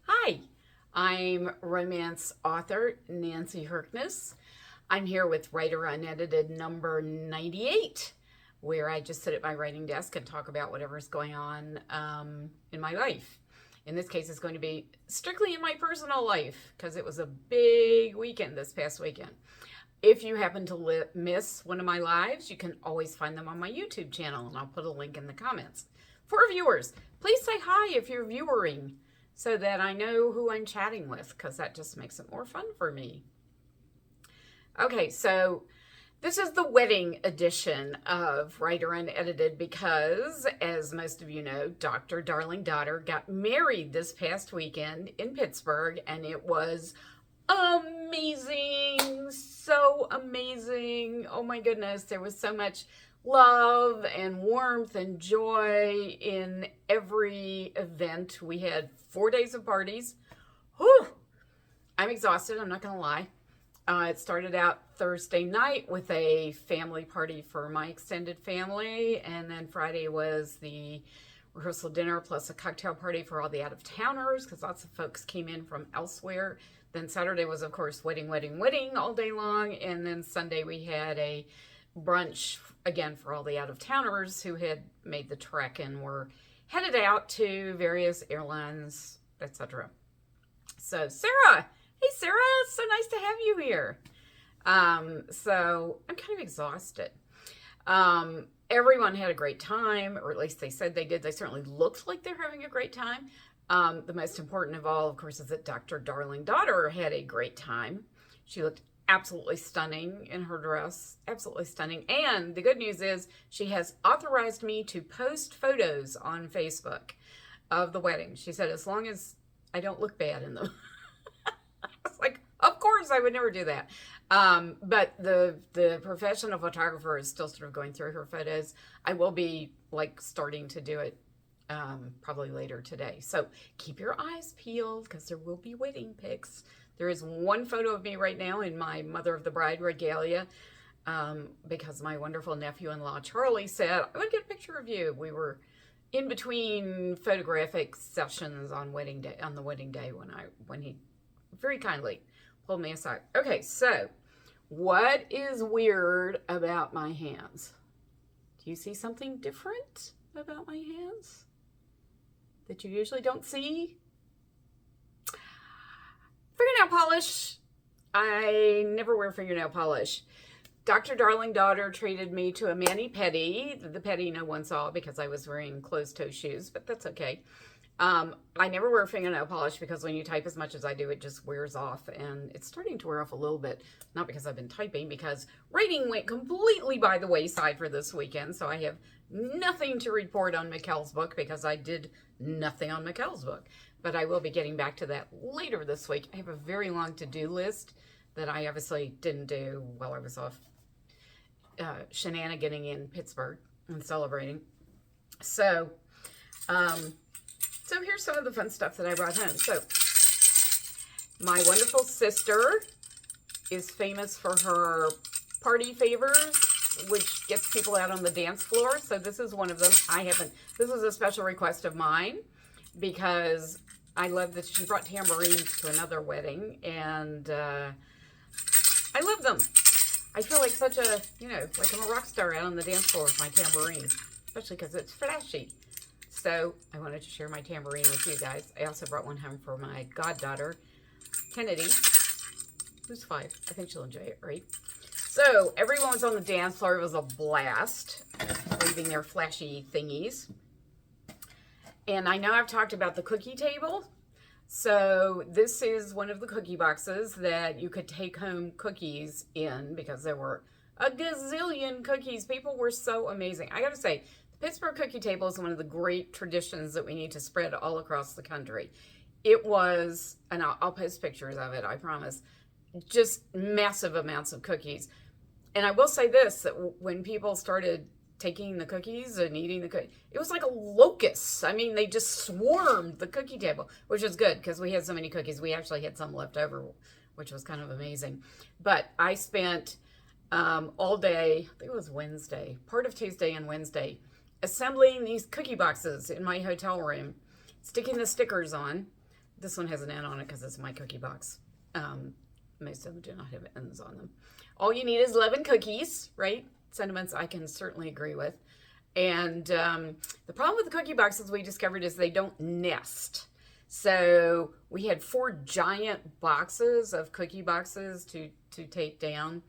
Hi, I'm romance author Nancy Herkness. I'm here with Writer Unedited number 98, where I just sit at my writing desk and talk about whatever's going on in my life. In this case, it's going to be strictly in my personal life because it was a big weekend this past weekend. If you happen to miss one of my lives, you can always find them on my YouTube channel, and I'll put a link in the comments. For viewers, please say hi if you're viewing so that I know who I'm chatting with, because that just makes it more fun for me. Okay, so this is the wedding edition of Writer Unedited because, as most of you know, Dr. Darling Daughter got married this past weekend in Pittsburgh, and it was amazing, so amazing. Oh my goodness, there was so much love and warmth and joy in every event. We had 4 days of parties. Whew! I'm exhausted, I'm not gonna lie. It started out Thursday night with a family party for my extended family, and then Friday was the rehearsal dinner plus a cocktail party for all the out-of-towners because lots of folks came in from elsewhere. Then Saturday was, of course, wedding all day long, and then Sunday we had a brunch again for all the out-of-towners who had made the trek and were headed out to various airlines, etc. So Sarah, hey Sarah, it's so nice to have you here. So I'm kind of exhausted. Everyone had a great time, or at least they said they did. They certainly looked like they're having a great time. The most important of all, of course, is that Dr. Darling Daughter had a great time. She looked absolutely stunning in her dress, absolutely stunning. And the good news is she has authorized me to post photos on Facebook of the wedding. She said, as long as I don't look bad in them. I was like, of course, I would never do that. But the professional photographer is still sort of going through her photos. I will be starting to do it probably later today. So keep your eyes peeled because there will be wedding pics. There is one photo of me right now in my Mother of the Bride regalia because my wonderful nephew-in-law Charlie said, I want to get a picture of you. We were in between photographic sessions on the wedding day when he very kindly pulled me aside. Okay, so what is weird about my hands? Do you see something different about my hands that you usually don't see? Fingernail polish. I never wear fingernail polish. Dr. Darling Daughter treated me to a mani-pedi. The pedi no one saw because I was wearing closed-toe shoes, but that's okay. I never wear fingernail polish because when you type as much as I do, it just wears off, and it's starting to wear off a little bit. Not because I've been typing, because writing went completely by the wayside for this weekend, so I have nothing to report on Mikkel's book because I did nothing on Mikkel's book. But I will be getting back to that later this week. I have a very long to-do list that I obviously didn't do while I was off shenaniganing in Pittsburgh and celebrating. So here's some of the fun stuff that I brought home. So my wonderful sister is famous for her party favors, which gets people out on the dance floor. So this is one of them. This was a special request of mine because I love that she brought tambourines to another wedding, and I love them. I feel like such a, like I'm a rock star out on the dance floor with my tambourine, especially because it's flashy. So I wanted to share my tambourine with you guys. I also brought one home for my goddaughter, Kennedy, who's 5. I think she'll enjoy it, right? So everyone was on the dance floor. It was a blast, leaving their flashy thingies. And I know I've talked about the cookie table. So this is one of the cookie boxes that you could take home cookies in because there were a gazillion cookies. People were so amazing. I got to say, the Pittsburgh cookie table is one of the great traditions that we need to spread all across the country. It was, and I'll post pictures of it, I promise, just massive amounts of cookies. And I will say this, that when people started taking the cookies and eating the cookies, it was like a locust. I mean, they just swarmed the cookie table, which was good because we had so many cookies. We actually had some left over, which was kind of amazing. But I spent all day, I think it was Wednesday, part of Tuesday and Wednesday, assembling these cookie boxes in my hotel room, sticking the stickers on, This one has an N on it because it's my cookie box. Most of them do not have N's on them. All you need is 11 cookies, right? Sentiments I can certainly agree with. And the problem with the cookie boxes we discovered is they don't nest. So we had 4 giant boxes of cookie boxes to take down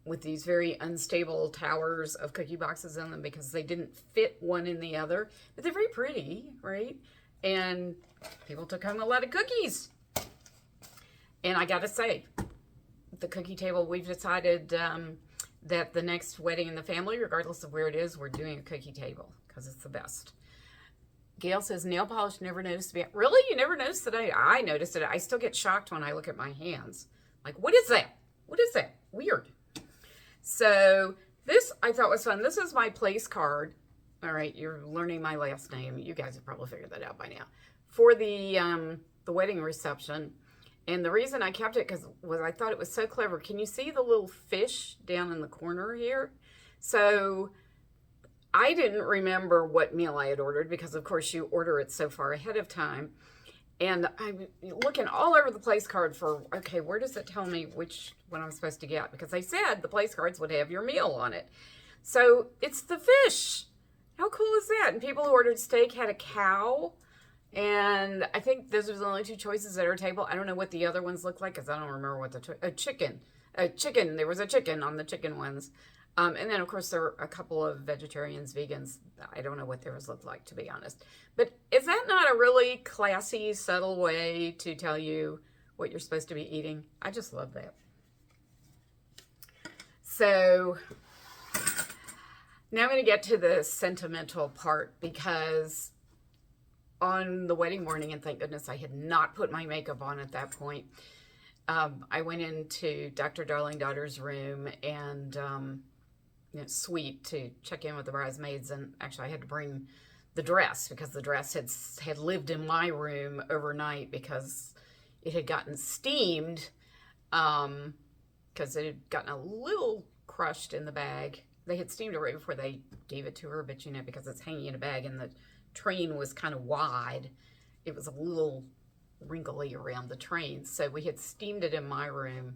with these very unstable towers of cookie boxes in them because they didn't fit one in the other. But they're very pretty, right? And people took home a lot of cookies. And I got to say, the cookie table, we've decided that the next wedding in the family, regardless of where it is, we're doing a cookie table because it's the best. Gail says, nail polish never noticed me. Really? You never noticed that? I noticed it. I still get shocked when I look at my hands. Like, what is that? What is that? Weird. So this I thought was fun. This is my place card. All right, you're learning my last name. You guys have probably figured that out by now. For the wedding reception. And the reason I kept it was I thought it was so clever. Can you see the little fish down in the corner here? So I didn't remember what meal I had ordered because, of course, you order it so far ahead of time. And I'm looking all over the place card for, okay, where does it tell me which one I'm supposed to get? Because they said the place cards would have your meal on it. So it's the fish. How cool is that? And people who ordered steak had a cow. And I think those are the only 2 choices at our table. I don't know what the other ones look like because I don't remember what a chicken. There was a chicken on the chicken ones. And then, of course, there were a couple of vegetarians, vegans. I don't know what theirs looked like, to be honest. But is that not a really classy, subtle way to tell you what you're supposed to be eating? I just love that. So now I'm going to get to the sentimental part because on the wedding morning, and thank goodness I had not put my makeup on at that point, I went into Dr. Darling Daughter's room and suite to check in with the bridesmaids, and actually I had to bring the dress because the dress had lived in my room overnight because it had gotten steamed because it had gotten a little crushed in the bag. They had steamed it right before they gave it to her, but because it's hanging in a bag and the train was kind of wide, it was a little wrinkly around the train. So we had steamed it in my room.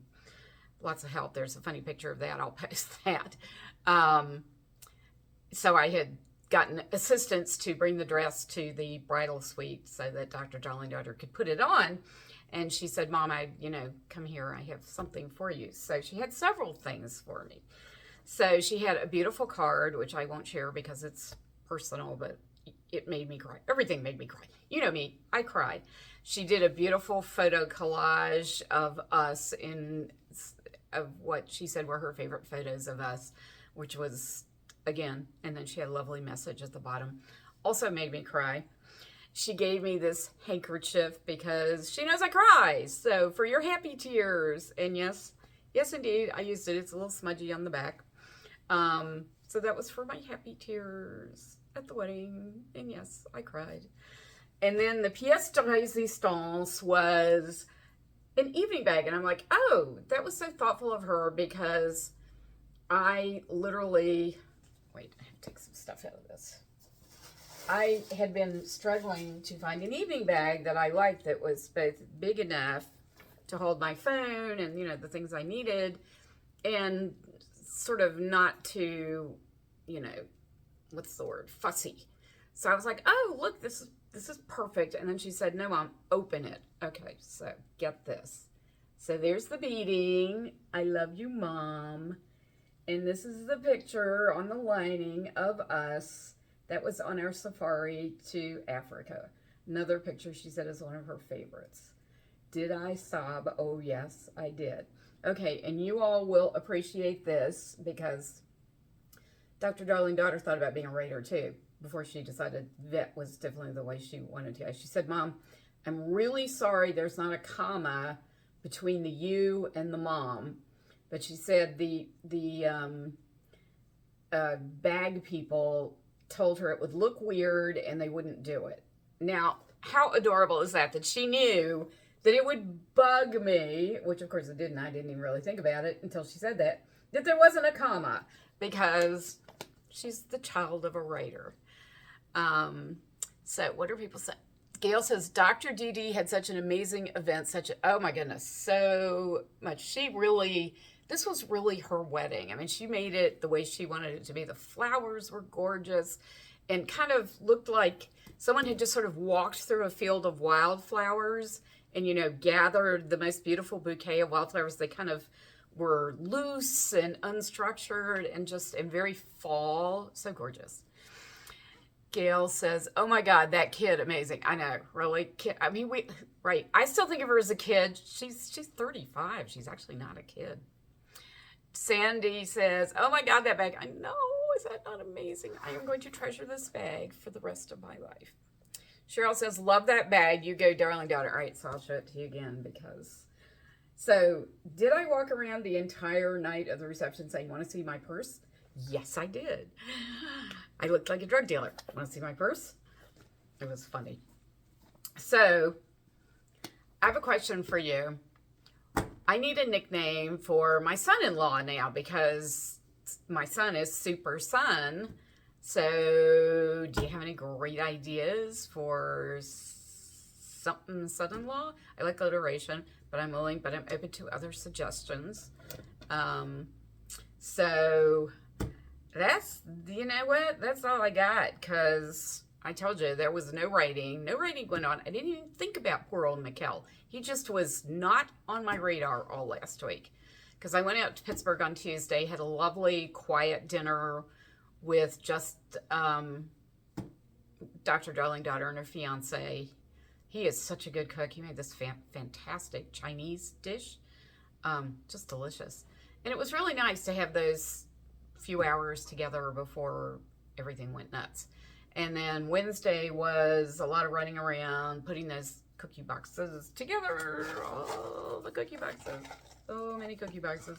Lots of help. There's a funny picture of that. I'll post that. So I had gotten assistants to bring the dress to the bridal suite so that Dr. Darling Daughter could put it on. And she said, Mom, come here. I have something for you. So she had several things for me. So she had a beautiful card, which I won't share because it's personal, but it made me cry. Everything made me cry. You know me, I cried. She did a beautiful photo collage of us of what she said were her favorite photos of us, which was, again, and then she had a lovely message at the bottom. Also made me cry. She gave me this handkerchief because she knows I cry. So for your happy tears, and yes indeed, I used it. It's a little smudgy on the back. So that was for my happy tears at the wedding, and yes, I cried. And then the pièce de résistance was an evening bag, and I'm like, oh, that was so thoughtful of her because I literally, wait, I have to take some stuff out of this. I had been struggling to find an evening bag that I liked that was both big enough to hold my phone and, the things I needed, and sort of not too, what's the word, fussy. So I was like, oh, look, this is perfect. And then she said, no, Mom, open it. Okay, so get this. So there's the beading. I love you, Mom. And this is the picture on the lining of us that was on our safari to Africa. Another picture she said is one of her favorites. Did I sob? Oh, yes, I did. Okay, and you all will appreciate this because Dr. Darling Daughter thought about being a writer too before she decided vet was definitely the way she wanted to. She said, Mom, I'm really sorry there's not a comma between the you and the mom. But she said the bag people told her it would look weird and they wouldn't do it. Now, how adorable is that she knew that it would bug me, which of course it didn't. I didn't even really think about it until she said that there wasn't a comma because she's the child of a writer. So what do people say? Gail says, Dr. Dee Dee had such an amazing event, oh my goodness, so much. This was really her wedding. I mean, she made it the way she wanted it to be. The flowers were gorgeous and kind of looked like someone had just sort of walked through a field of wildflowers and, gathered the most beautiful bouquet of wildflowers. They kind of were loose and unstructured and very fall. So gorgeous. Gail says, oh my God, that kid, amazing. I know, really. I mean, right. I still think of her as a kid. She's 35. She's actually not a kid. Sandy says, oh my God, that bag. I know, is that not amazing? I am going to treasure this bag for the rest of my life. Cheryl says, love that bag. You go, darling daughter. All right, so I'll show it to you again so did I walk around the entire night of the reception saying, want to see my purse? Yes, I did. I looked like a drug dealer. Want to see my purse? It was funny. So I have a question for you. I need a nickname for my son-in-law now because my son is Super Son. So do you have any great ideas for something son-in-law? I like alliteration, but I'm open to other suggestions. So that's, that's all I got, because I told you there was no writing going on. I didn't even think about poor old Mikkel. He just was not on my radar all last week, because I went out to Pittsburgh on Tuesday, had a lovely quiet dinner with just Dr. Darling Daughter and her fiance. He is such a good cook. He made this fantastic Chinese dish, just delicious. And it was really nice to have those few hours together before everything went nuts. And then Wednesday was a lot of running around, putting those cookie boxes together. All the cookie boxes. So many cookie boxes.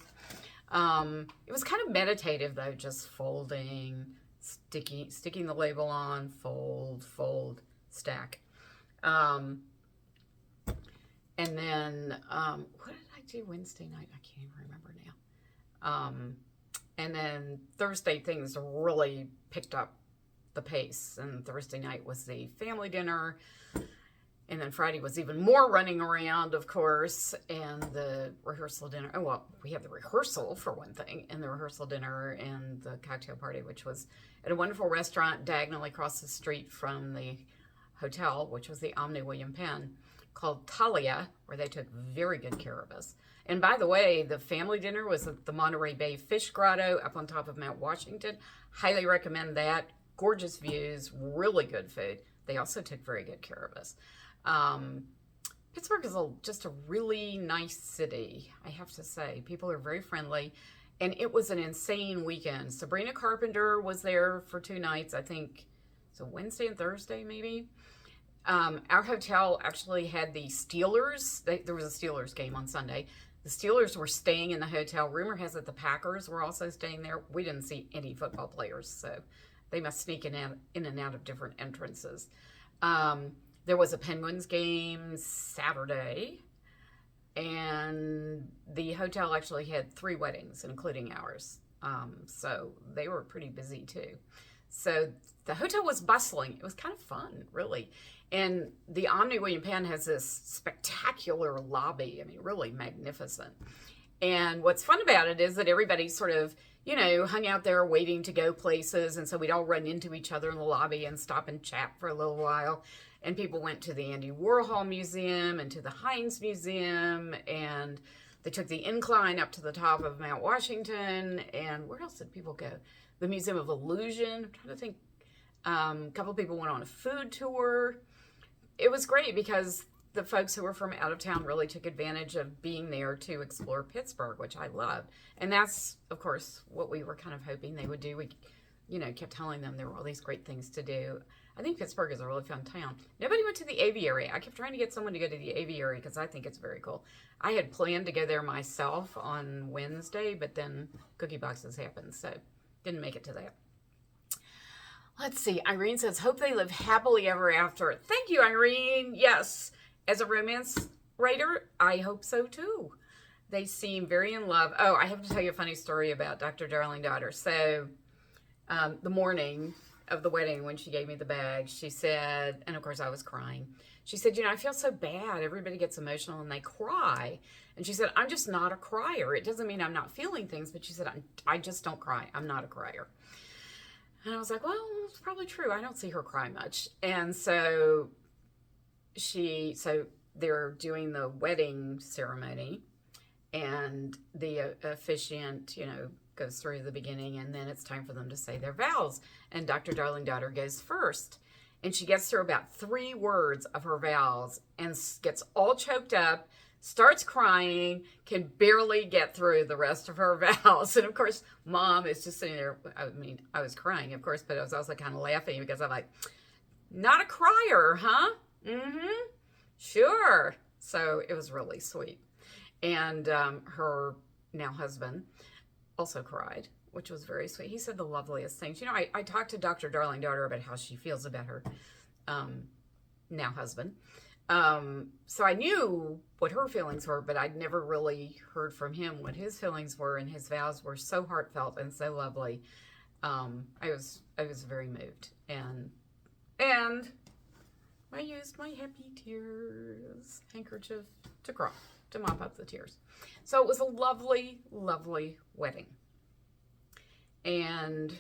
It was kind of meditative though, just folding, sticking the label on, fold, stack. And then, what did I do Wednesday night? I can't even remember now. And then Thursday things really picked up the pace, and Thursday night was the family dinner, and then Friday was even more running around, of course, and the rehearsal dinner. Oh, well, we had the rehearsal for one thing, and the rehearsal dinner and the cocktail party, which was at a wonderful restaurant diagonally across the street from the hotel, which was the Omni William Penn, called Talia, where they took very good care of us. And by the way, the family dinner was at the Monterey Bay Fish Grotto up on top of Mount Washington. Highly recommend that. Gorgeous views, really good food. They also took very good care of us. Pittsburgh is just a really nice city, I have to say. People are very friendly, and it was an insane weekend. Sabrina Carpenter was there for 2 nights, I think, so Wednesday and Thursday maybe. Our hotel actually had the Steelers. There was a Steelers game on Sunday. The Steelers were staying in the hotel. Rumor has it the Packers were also staying there. We didn't see any football players, so they must sneak in and out of different entrances. There was a Penguins game Saturday, and the hotel actually had 3 weddings, including ours. So they were pretty busy too. So the hotel was bustling. It was kind of fun, really. And the Omni William Penn has this spectacular lobby. I mean, really magnificent. And what's fun about it is that everybody sort of, hung out there waiting to go places. And so we'd all run into each other in the lobby and stop and chat for a little while. And people went to the Andy Warhol Museum and to the Heinz Museum. And they took the incline up to the top of Mount Washington. And where else did people go? The Museum of Illusion. I'm trying to think. A couple of people went on a food tour. It was great because the folks who were from out of town really took advantage of being there to explore Pittsburgh, which I loved. And that's, of course, what we were kind of hoping they would do. We, kept telling them there were all these great things to do. I think Pittsburgh is a really fun town. Nobody went to the aviary. I kept trying to get someone to go to the aviary because I think it's very cool. I had planned to go there myself on Wednesday, but then cookie boxes happened, so didn't make it to that. Let's see. Irene says, hope they live happily ever after. Thank you, Irene. Yes. As a romance writer, I hope so too. They seem very in love. Oh, I have to tell you a funny story about Dr. Darling Daughter. So the morning of the wedding when she gave me the bag, she said, and of course I was crying, She said, I feel so bad. Everybody gets emotional and they cry. And she said, I'm just not a crier. It doesn't mean I'm not feeling things, but she said, I just don't cry. I'm not a crier. And I was like, well, it's probably true. I don't see her cry much. And so they're doing the wedding ceremony, and the officiant, goes through the beginning, and then it's time for them to say their vows. And Dr. Darling Daughter goes first. And she gets through about 3 words of her vows and gets all choked up, starts crying, can barely get through the rest of her vows. And of course, Mom is just sitting there. I mean, I was crying, of course, but I was also kind of laughing because I'm like, not a crier, huh? Mm-hmm. Sure. So it was really sweet. And her now husband also cried, which was very sweet. He said the loveliest things. I talked to Dr. Darling Daughter about how she feels about her now husband. So I knew what her feelings were, but I'd never really heard from him what his feelings were, and his vows were so heartfelt and so lovely. I was very moved, and I used my happy tears handkerchief to cry, to mop up the tears. So it was a lovely, lovely wedding. And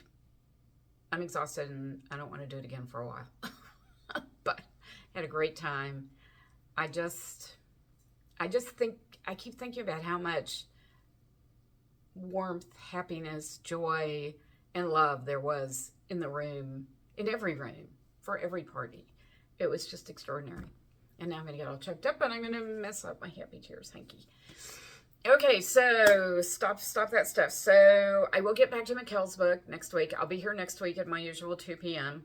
I'm exhausted and I don't want to do it again for a while. But I had a great time. I keep thinking about how much warmth, happiness, joy, and love there was in the room, in every room, for every party. It was just extraordinary. And now I'm going to get all choked up and I'm going to mess up my happy tears hanky. Okay, so stop that stuff. So I will get back to Mikkel's book next week. I'll be here next week at my usual 2 p.m.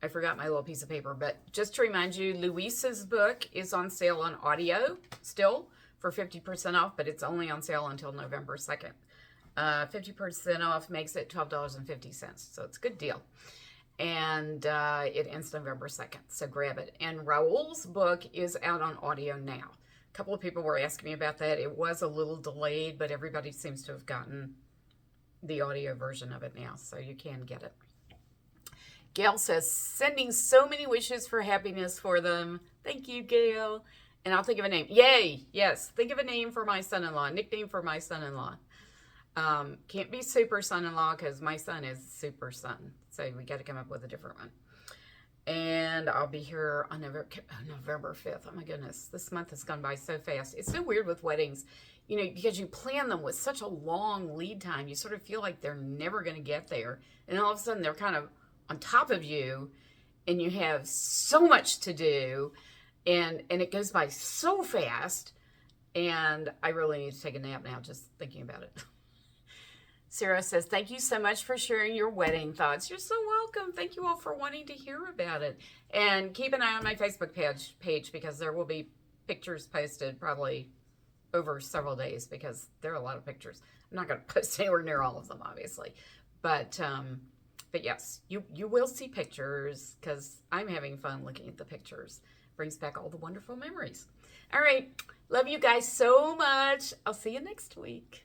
I forgot my little piece of paper, but just to remind you, Luisa's book is on sale on audio still for 50% off, but it's only on sale until November 2nd. 50% off makes it $12.50, so it's a good deal. And it ends November 2nd, so grab it. And Raul's book is out on audio now. A couple of people were asking me about that. It was a little delayed, but everybody seems to have gotten the audio version of it now, so you can get it. Gail says, sending so many wishes for happiness for them. Thank you, Gail. And I'll think of a name. Yay! Yes, think of a name for my son-in-law, nickname for my son-in-law. Can't be super son-in-law because my son is super son. So we got to come up with a different one. And I'll be here on November 5th. Oh my goodness, this month has gone by so fast. It's so weird with weddings, because you plan them with such a long lead time. You sort of feel like they're never going to get there. And all of a sudden they're kind of on top of you and you have so much to do and it goes by so fast. And I really need to take a nap now just thinking about it. Sarah says, thank you so much for sharing your wedding thoughts. You're so welcome. Thank you all for wanting to hear about it. And keep an eye on my Facebook page because there will be pictures posted probably over several days because there are a lot of pictures. I'm not going to post anywhere near all of them, obviously. But yes, you will see pictures because I'm having fun looking at the pictures. Brings back all the wonderful memories. All right. Love you guys so much. I'll see you next week.